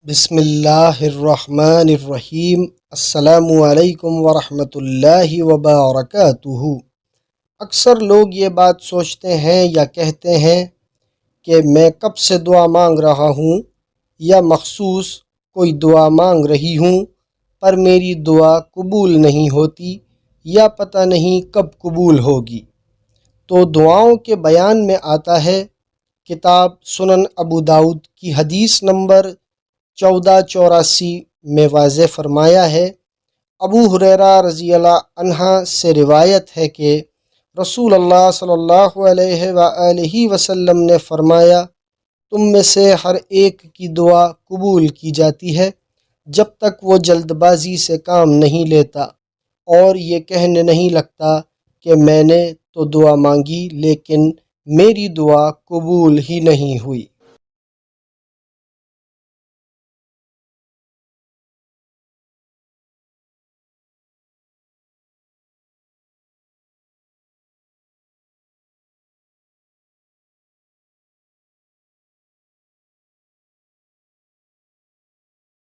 بسم اللہ الرحمن الرحیم۔ السلام علیکم ورحمۃ اللہ وبرکاتہ۔ اکثر لوگ یہ بات سوچتے ہیں یا کہتے ہیں کہ میں کب سے دعا مانگ رہا ہوں یا مخصوص کوئی دعا مانگ رہی ہوں پر میری دعا قبول نہیں ہوتی یا پتہ نہیں کب قبول ہوگی۔ تو دعاؤں کے بیان میں آتا ہے، کتاب سنن ابو داؤد کی حدیث نمبر 1484 میں واضح فرمایا ہے۔ ابو ہریرہ رضی اللہ عنہ سے روایت ہے کہ رسول اللہ صلی اللہ علیہ وآلہ وسلم نے فرمایا، تم میں سے ہر ایک کی دعا قبول کی جاتی ہے جب تک وہ جلد بازی سے کام نہیں لیتا اور یہ کہنے نہیں لگتا کہ میں نے تو دعا مانگی لیکن میری دعا قبول ہی نہیں ہوئی۔